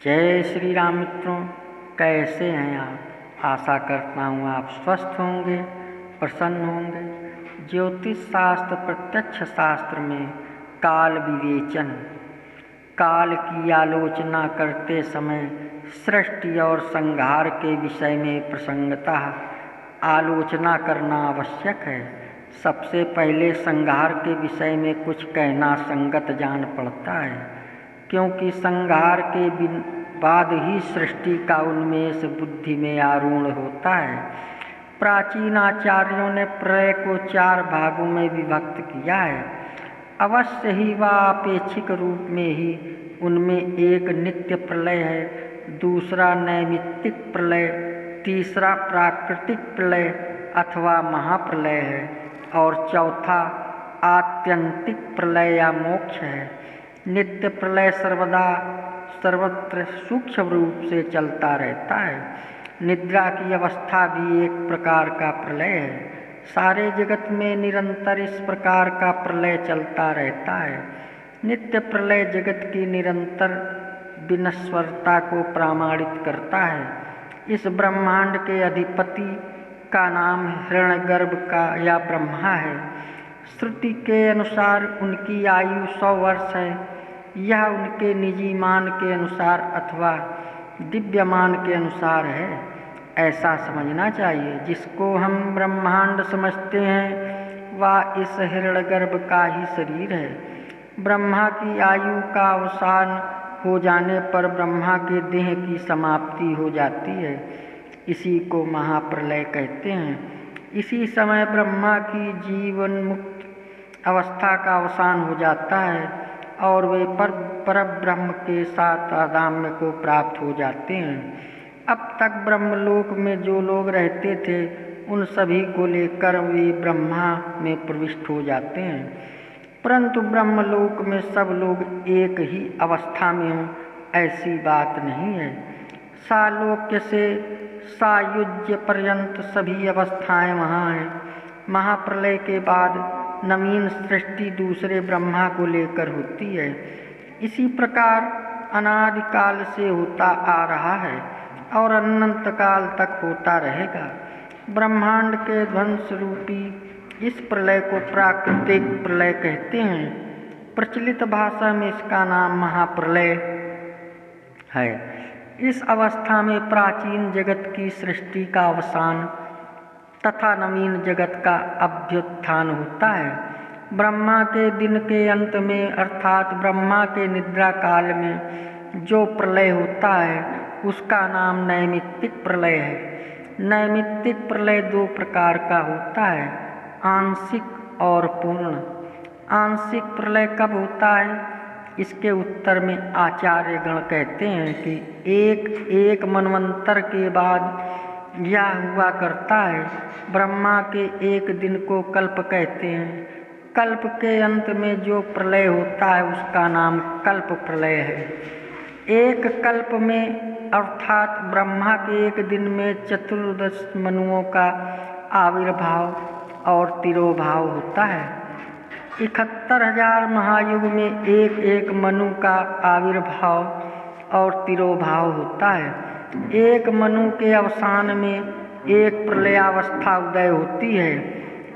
जय श्री राम मित्रों, कैसे हैं आप। आशा करता हूँ आप स्वस्थ होंगे, प्रसन्न होंगे। ज्योतिष शास्त्र प्रत्यक्ष शास्त्र में काल विवेचन, काल की आलोचना करते समय सृष्टि और संहार के विषय में प्रसंगतः आलोचना करना आवश्यक है। सबसे पहले संहार के विषय में कुछ कहना संगत जान पड़ता है, क्योंकि संहार के बाद ही सृष्टि का उन्मेष बुद्धि में आरूढ़ होता है। प्राचीन आचार्यों ने प्रलय को 4 भागों में विभक्त किया है। अवश्य ही वह अपेक्षिक रूप में ही उनमें एक नित्य प्रलय है, दूसरा नैमित्तिक प्रलय, तीसरा प्राकृतिक प्रलय अथवा महाप्रलय है और चौथा आत्यंतिक प्रलय या मोक्ष है। नित्य प्रलय सर्वत्र सूक्ष्म रूप से चलता रहता है। निद्रा की अवस्था भी एक प्रकार का प्रलय है। सारे जगत में निरंतर इस प्रकार का प्रलय चलता रहता है। नित्य प्रलय जगत की निरंतर विनश्वरता को प्रमाणित करता है। इस ब्रह्मांड के अधिपति का नाम हिरण्यगर्भ का या ब्रह्मा है। श्रुति के अनुसार उनकी आयु 100 वर्ष है। यह उनके निजी मान के अनुसार अथवा दिव्यमान के अनुसार है, ऐसा समझना चाहिए। जिसको हम ब्रह्मांड समझते हैं वह इस हिरण्यगर्भ का ही शरीर है। ब्रह्मा की आयु का अवसान हो जाने पर ब्रह्मा के देह की समाप्ति हो जाती है। इसी को महाप्रलय कहते हैं। इसी समय ब्रह्मा की जीवन मुक्त अवस्था का अवसान हो जाता है और वे परब्रह्म के साथ तादात्म्य को प्राप्त हो जाते हैं। अब तक ब्रह्मलोक में जो लोग रहते थे उन सभी को लेकर वे ब्रह्मा में प्रविष्ट हो जाते हैं, परंतु ब्रह्मलोक में सब लोग एक ही अवस्था में हों ऐसी बात नहीं है। सालोक्य से सायुज्य पर्यंत सभी अवस्थाएं वहाँ हैं। महाप्रलय के बाद नवीन सृष्टि दूसरे ब्रह्मा को लेकर होती है। इसी प्रकार अनादिकाल से होता आ रहा है और अनंत काल तक होता रहेगा। ब्रह्मांड के ध्वंस रूपी इस प्रलय को प्राकृतिक प्रलय कहते हैं। प्रचलित भाषा में इसका नाम महाप्रलय है। इस अवस्था में प्राचीन जगत की सृष्टि का अवसान तथा नवीन जगत का अभ्युत्थान होता है। ब्रह्मा के दिन के अंत में अर्थात ब्रह्मा के निद्रा काल में जो प्रलय होता है उसका नाम नैमित्तिक प्रलय है। नैमित्तिक प्रलय 2 प्रकार का होता है, आंशिक और पूर्ण। आंशिक प्रलय कब होता है? इसके उत्तर में आचार्यगण कहते हैं कि एक मनवंतर के बाद यह हुआ करता है। ब्रह्मा के एक दिन को कल्प कहते हैं। कल्प के अंत में जो प्रलय होता है उसका नाम कल्प प्रलय है। एक कल्प में अर्थात ब्रह्मा के एक दिन में 14 मनुओं का आविर्भाव और तिरोभाव होता है। 71,000 महायुग में एक मनु का आविर्भाव और तिरोभाव होता है। एक मनु के अवसान में एक प्रलयावस्था उदय होती है,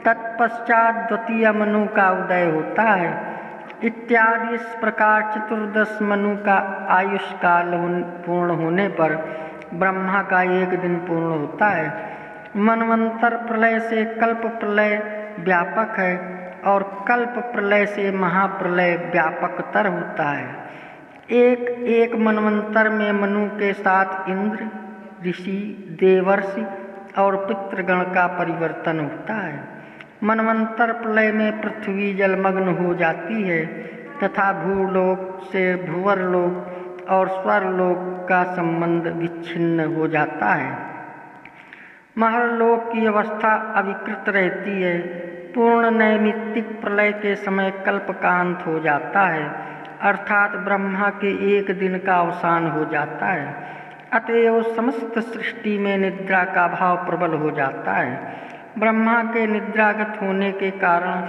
तत्पश्चात द्वितीय मनु का उदय होता है इत्यादि। इस प्रकार 14 मनु का आयुष्काल पूर्ण होने पर ब्रह्मा का एक दिन पूर्ण होता है। मनवंतर प्रलय से कल्प प्रलय व्यापक है और कल्प प्रलय से महाप्रलय व्यापकतर होता है। एक मनवंतर में मनु के साथ इंद्र, ऋषि, देवर्षि और पितृगण का परिवर्तन होता है। मनवंतर प्रलय में पृथ्वी जलमग्न हो जाती है तथा भूलोक से भूवरलोक और स्वर्लोक का संबंध विच्छिन्न हो जाता है। महरलोक की अवस्था अविकृत रहती है। पूर्ण नैमित्तिक प्रलय के समय कल्प का अंत हो जाता है, अर्थात ब्रह्मा के एक दिन का अवसान हो जाता है। अतएव समस्त सृष्टि में निद्रा का भाव प्रबल हो जाता है। ब्रह्मा के निद्रागत होने के कारण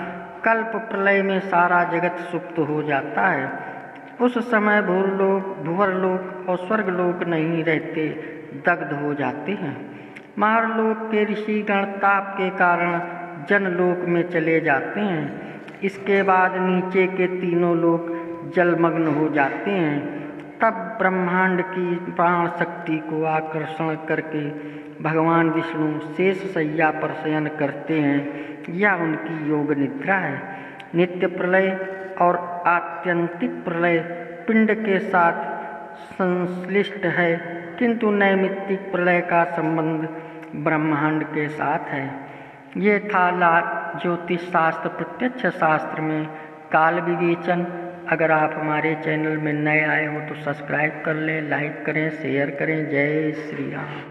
कल्प प्रलय में सारा जगत सुप्त हो जाता है। उस समय भूवरलोक और स्वर्गलोक नहीं रहते, दग्ध हो जाते हैं। महारलोक के ऋषिगण ताप के कारण जनलोक में चले जाते हैं। इसके बाद नीचे के तीनों लोक जलमग्न हो जाते हैं। तब ब्रह्मांड की प्राण शक्ति को आकर्षण करके भगवान विष्णु शेष शैया पर शयन करते हैं। यह उनकी योग निद्रा है। नित्य प्रलय और आत्यंतिक प्रलय पिंड के साथ संश्लिष्ट है, किंतु नैमित्तिक प्रलय का संबंध ब्रह्मांड के साथ है। ये था ज्योतिष शास्त्र प्रत्यक्ष शास्त्र में काल विवेचन। अगर आप हमारे चैनल में नए आए हो तो सब्सक्राइब कर लें, लाइक करें, शेयर करें। जय श्री राम।